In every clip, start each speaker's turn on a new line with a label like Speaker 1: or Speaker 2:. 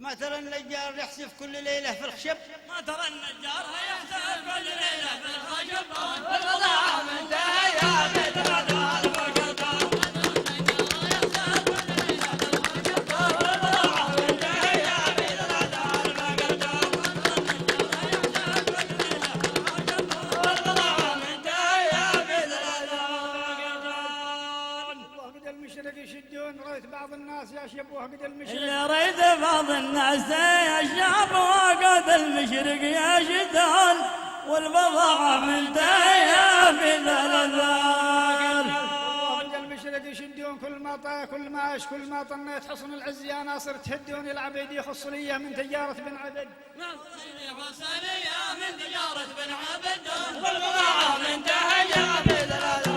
Speaker 1: ما ترى النجار يحسف كل ليلة في الخشب؟
Speaker 2: ما ترى النجار يحسف كل ليلة في الخشب
Speaker 1: والبضاعة من دايا بالعدال وقلبان.
Speaker 3: يشدون ريت بعض الناس يشبوه قد المشرق
Speaker 2: اللي ريت بعض الناس يشبوه قد المشرق يشدون والبضاعة من دايا في ذلذان.
Speaker 3: قد المشرق يشدون كل ما طنيت حصن العز يا ناصر تهدون العبيد يخص لي من تجارة بن عبد
Speaker 2: من تجارة بن عبد
Speaker 1: والبضاعة من دايا في ذلذان.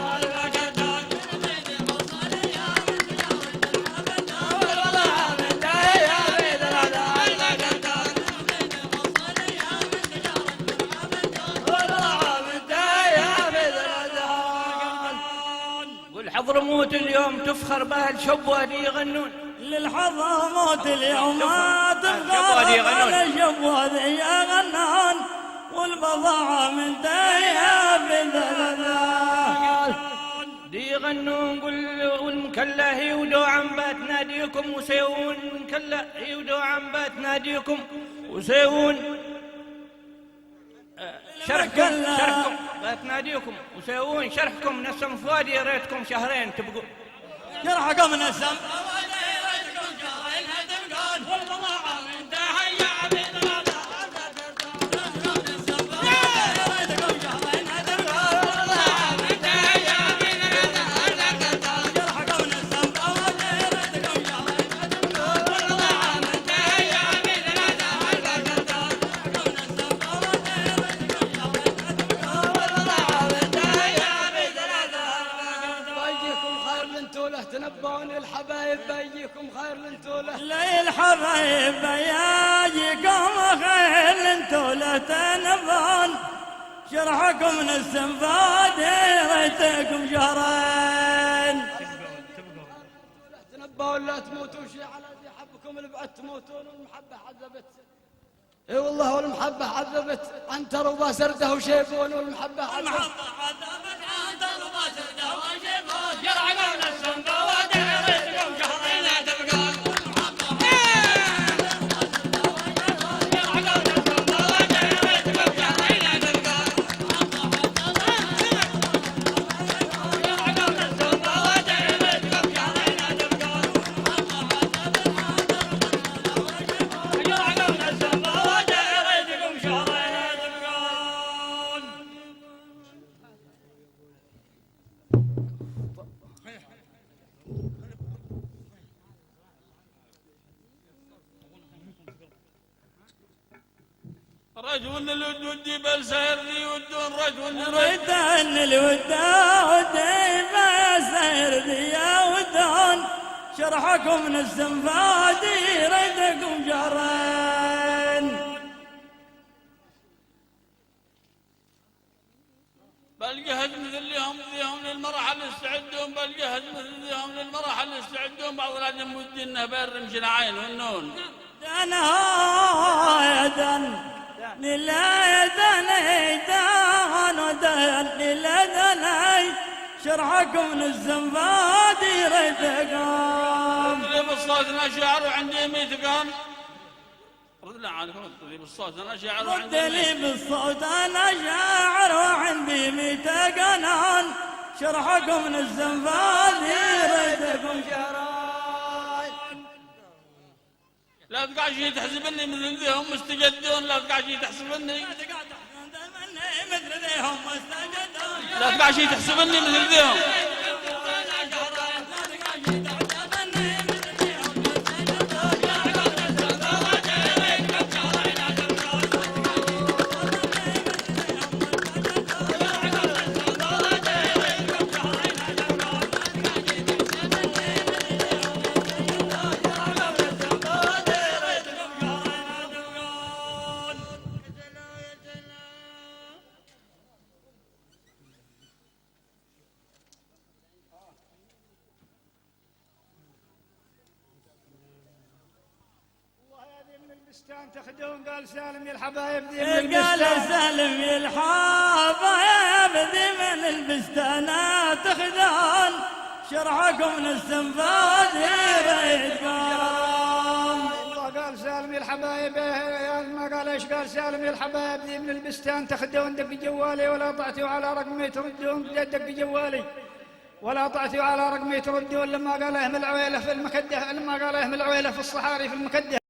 Speaker 1: حضرموت اليوم تفخر بها الشبوة يغنون.
Speaker 2: للحضرموت اليوم تفخر بها الشبوة يغنون والبضاعة من دايا بذلذان.
Speaker 1: يغنون قل كلا يودوا عن بات ناديكم وسيون كلا يودوا عن بات ناديكم وسيون شرحكم بات ناديكم وسيون شرحكم نسم فؤادي يا ريتكم شهرين تبقوا.
Speaker 2: شرحكم نسم فؤادي يا ريتكم شهرين تبقون والبضاعة من دايا
Speaker 1: تنبون الحبايب بيجيكم خير لنتوله.
Speaker 2: لي الحبايب بيجيكم خير لنتوله تنبون شرحكم نسم فادي ريتكم شهرين.
Speaker 1: تنبون لا تموتوا شي على ذي حبكم البعد تموتون والمحبة حذبت. اي والله والمحبة حذبت عنتر وباسرده وشيبون والمحبة حذبت.
Speaker 2: عنتر وباسرده وشيبون
Speaker 1: شرحكم نسم فادي ريتكم شهرين تبقون.
Speaker 2: رجل الود بل سير يودون رجل ريتان الود بل سير يودون شرحكم نسم فادي ريتكم شهرين. بل جهز مثلهم للمرحل استعدون بل جهز مثلهم للمرحل استعدون بعض الأجم ودينا بالرمش العين والنون. شرحكم نسم فادي ريتكم. رد لي بالصوت انا شاعر وعندي 100 قان. رد لي عاد رد لي بالصوت انا شاعر وعندي 100 قان. شرحكم نسم فادي ريتكم شهرين. لا تقع شي تحسبني مثل ذيهم مستجدون. لا تقع شي تحسبني مثل ذيهم مستجدون. لا تقع شي تحسبني مثل ذيهم.
Speaker 3: البستان تخدون قال سالم يا الحبايب ذي من
Speaker 4: قال
Speaker 3: البستان.
Speaker 4: سالم يا الحبايب ذي من البستانات تخدون شرحكم من السنفاد يريدكم.
Speaker 3: الله قال سالم يا الحبايب ما قال ايش قال سالم يا الحبايب ذي من البستان تخدون دق جوالي ولا طعتوا على رقمي تردون دق جوالي ولا طعتوا على رقمي تردون لما قال اهمل عويله في المكده لما قال اهمل عويله في الصحاري في المكده